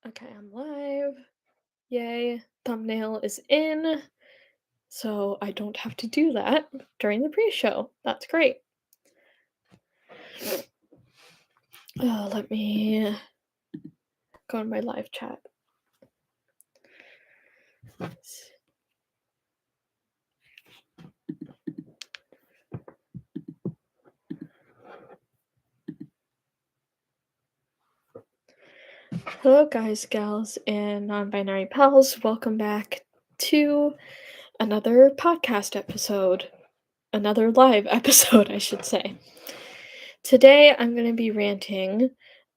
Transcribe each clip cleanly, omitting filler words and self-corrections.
Okay, I'm live. Yay. Thumbnail is in, so I don't have to do that during the pre-show. That's great. Let me go in my live chat. Hello, guys, gals, and non-binary pals. Welcome back to another podcast episode. Another live episode, I should say. Today, I'm going to be ranting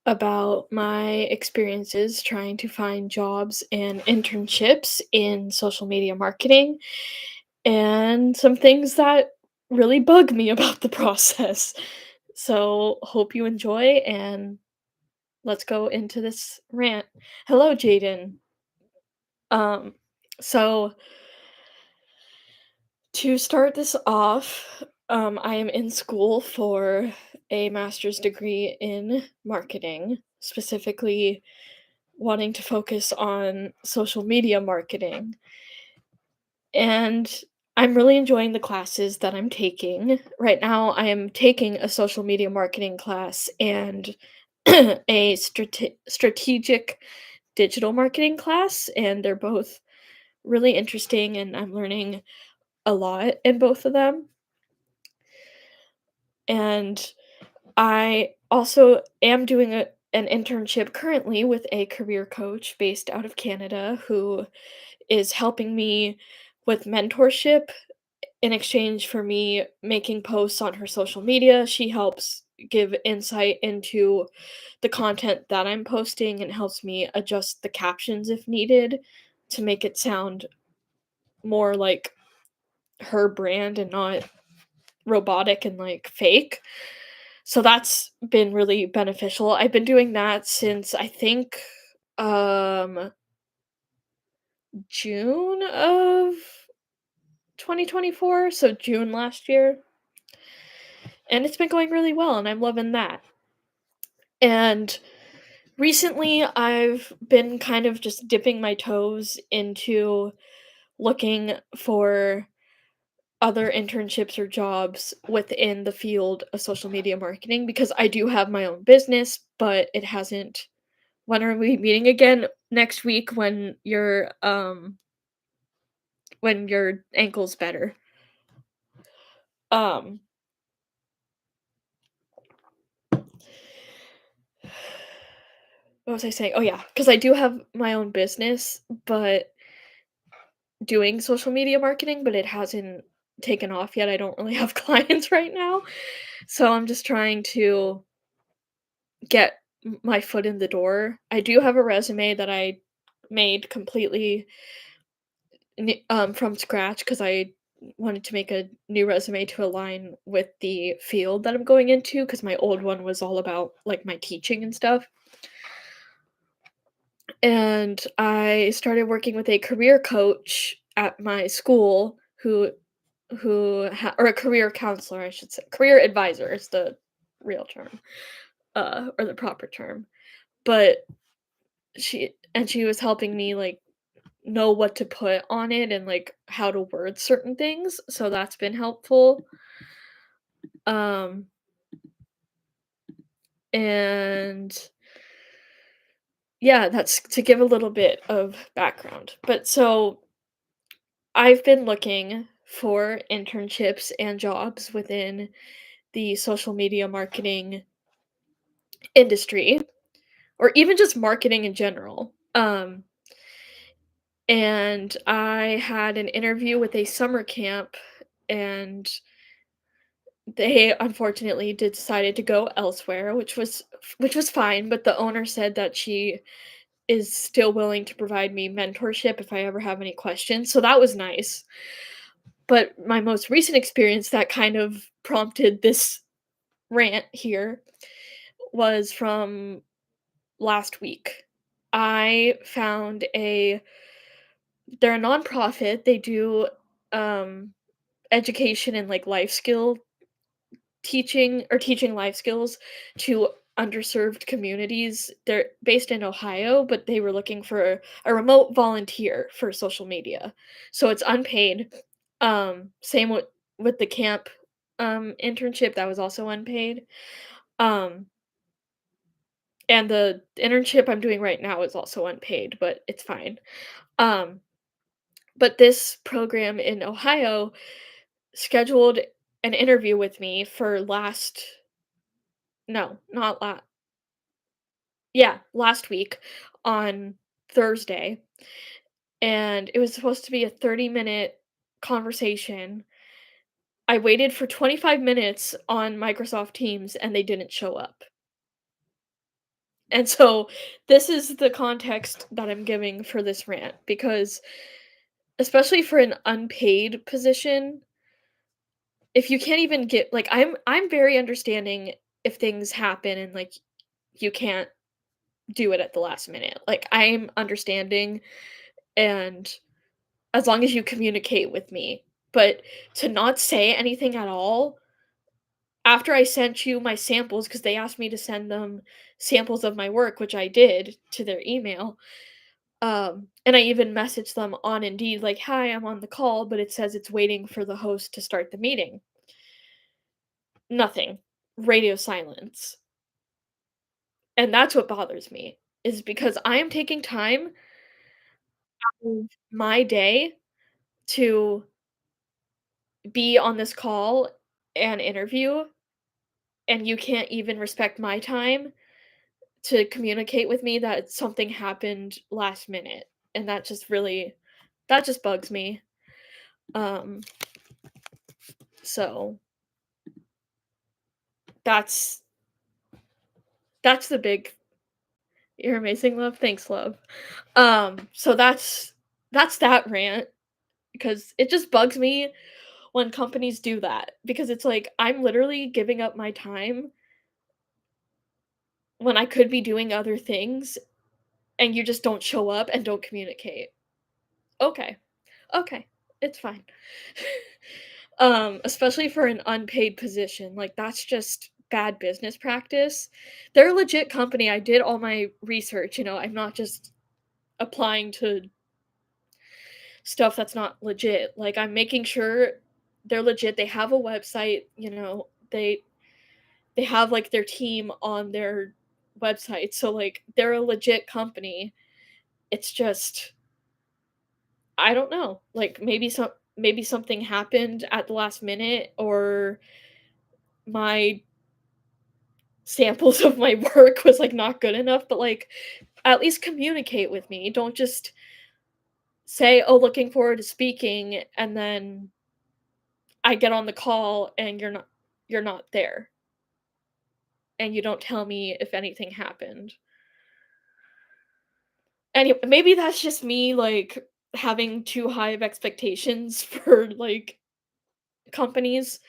about my experiences trying to find jobs and internships in social media marketing and some things that really bug me about the process. So, hope you enjoy and let's go into this rant. Hello, Jaden. Um, so to start this off, I am in school for a master's degree in marketing, specifically wanting to focus on social media marketing. And I'm really enjoying the classes that I'm taking. Right now, I am taking a social media marketing class and a strategic digital marketing class, and they're both really interesting, and I'm learning a lot in both of them. And I also am doing an internship currently with a career coach based out of Canada who is helping me with mentorship in exchange for me making posts on her social media. She helps give insight into the content that I'm posting and helps me adjust the captions if needed to make it sound more like her brand and not robotic and like fake. So that's been really beneficial. I've been doing that since I think um June of 2024, so June last year. And it's been going really well and I'm loving that. And recently I've been kind of just dipping my toes into looking for other internships or jobs within the field of social media marketing because I do have my own business, but it hasn't. When are we meeting again? Next week when your ankle's better. Um what was I saying? Oh yeah, because I do have my own business, but doing social media marketing, but it hasn't taken off yet. I don't really have clients right now. So I'm just trying to get my foot in the door. I do have a resume that I made completely from scratch because I wanted to make a new resume to align with the field that I'm going into because my old one was all about like my teaching and stuff. And I started working with a career coach at my school or a career counselor, I should say. Career advisor is the real term, or the proper term. But she was helping me like know what to put on it and like how to word certain things. So that's been helpful. Um and yeah, that's to give a little bit of background. But so I've been looking for internships and jobs within the social media marketing industry or even just marketing in general. And I had an interview with a summer camp and they unfortunately decided to go elsewhere, which was fine, but the owner said that she is still willing to provide me mentorship if I ever have any questions. So that was nice. But my most recent experience that kind of prompted this rant here was from last week. I found a they're a nonprofit. They do um education and like life skill teaching or teaching life skills to underserved communities. They're based in Ohio, but they were looking for a remote volunteer for social media. So it's unpaid. Same with the camp internship that was also unpaid. Um and the internship I'm doing right now is also unpaid, but it's fine. Um but this program in Ohio scheduled an interview with me for last no, not last yeah, last week on Thursday, and it was supposed to be a 30-minute conversation. I waited for 25 minutes on Microsoft Teams and they didn't show up. And so this is the context that I'm giving for this rant because especially for an unpaid position, if you can't even get like I'm very understanding if things happen and like you can't do it at the last minute. Like I'm understanding and as long as you communicate with me. But to not say anything at all after I sent you my samples, because they asked me to send them samples of my work, which I did to their email. And I even messaged them on Indeed, like, hi, I'm on the call, but it says it's waiting for the host to start the meeting. Nothing. Radio silence. And that's what bothers me, is because I am taking time of my day to be on this call and interview, and you can't even respect my time to communicate with me that something happened last minute, and that just bugs me. Um, so that's that's the big you're amazing, love. Thanks, love. So that's that rant because it just bugs me when companies do that because it's like I'm literally giving up my time when I could be doing other things and you just don't show up and don't communicate. Okay. Okay. It's fine. Especially for an unpaid position, like, that's just bad business practice. They're a legit company, I did all my research, I'm not just applying to stuff that's not legit, like, I'm making sure they're legit, they have a website, they have, like, their team on their website, so, like, they're a legit company. It's just I don't know, like, maybe something happened at the last minute or my samples of my work was, like, not good enough, but, like, at least communicate with me. Don't just say, "Oh, looking forward to speaking," and then I get on the call and you're not there, and you don't tell me if anything happened. Maybe that's just me, like, having too high of expectations for, like, companies,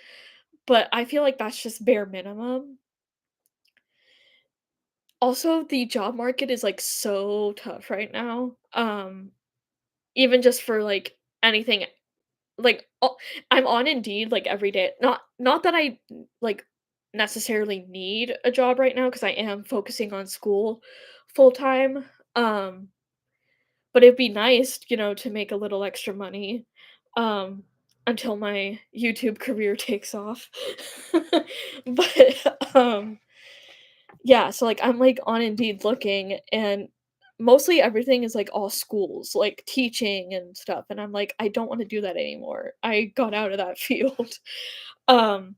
but I feel like that's just bare minimum. Also, the job market is, like, so tough right now, even just for, like, anything like, I'm on Indeed, like, every day. Not that I, like, necessarily need a job right now because I am focusing on school full time, um, but it'd be nice, to make a little extra money, um, until my YouTube career takes off. But, yeah, so, like, I'm, like, on Indeed looking, and mostly everything is, like, all schools, like, teaching and stuff, and I'm like, "I don't wanna do that anymore." I got out of that field. Um,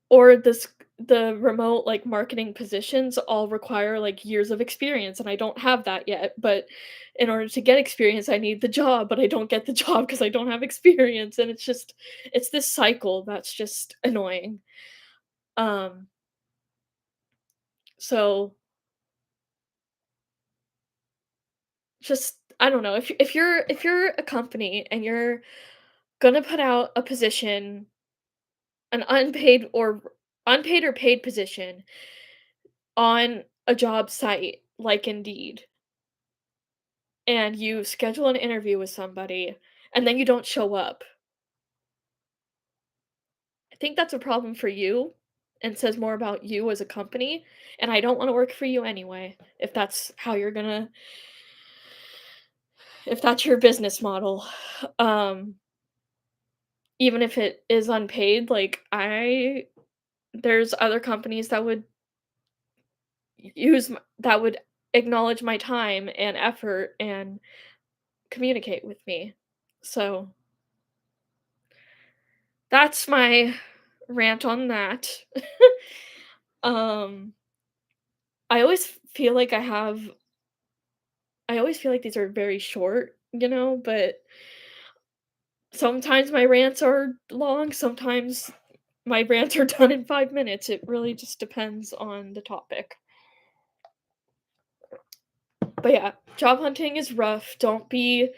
or the remote, like, marketing positions all require, like, years of experience, and I don't have that yet, but in order to get experience, I need the job, but I don't get the job because I don't have experience, and it's this cycle that's just annoying. Um, so just I don't know, if you're a company and you're gonna put out a position, an unpaid or paid position on a job site like Indeed, and you schedule an interview with somebody and then you don't show up, I think that's a problem for you and says more about you as a company, and I don't wanna work for you anyway, if that's your business model. Um, Even if it is unpaid, like, I there's other companies that would that would acknowledge my time and effort and communicate with me. So, that's my rant on that. Um, I always feel like I always feel like these are very short, but sometimes my rants are long, sometimes my rants are done in 5 minutes. It really just depends on the topic. But yeah, job hunting is rough. Don't be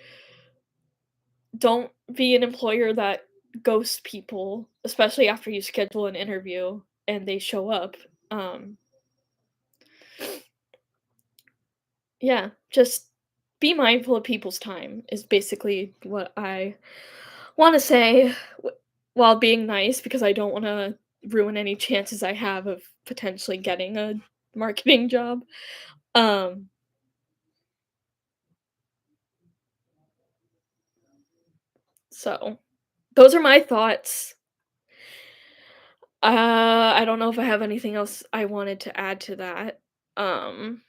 an employer that ghosts people, especially after you schedule an interview and they show up. Um, yeah, just be mindful of people's time is basically what I want to say while being nice because I don't want to ruin any chances I have of potentially getting a marketing job. Um, so those are my thoughts. I don't know if I have anything else I wanted to add to that. Um,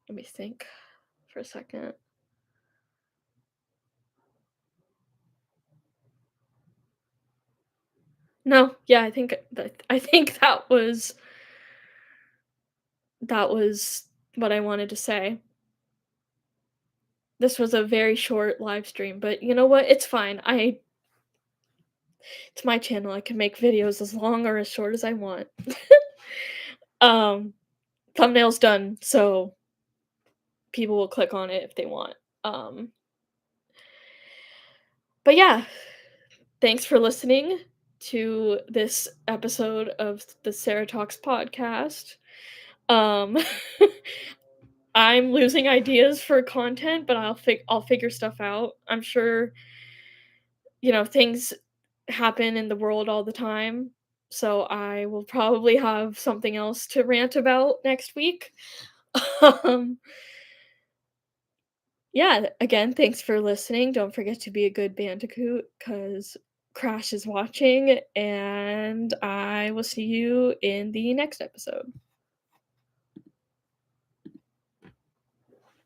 Let me think for a second. No, yeah, I think that was what I wanted to say. This was a very short live stream, but you know what? It's fine. It's my channel. I can make videos as long or as short as I want. um, Thumbnail's done, so people will click on it if they want. Um, but yeah, thanks for listening to this episode of the Sarah Talks podcast. Um, I'm losing ideas for content, but I'll figure stuff out. I'm sure, things happen in the world all the time, so I will probably have something else to rant about next week. Um, yeah, again, thanks for listening. Don't forget to be a good bandicoot because Crash is watching, and I will see you in the next episode.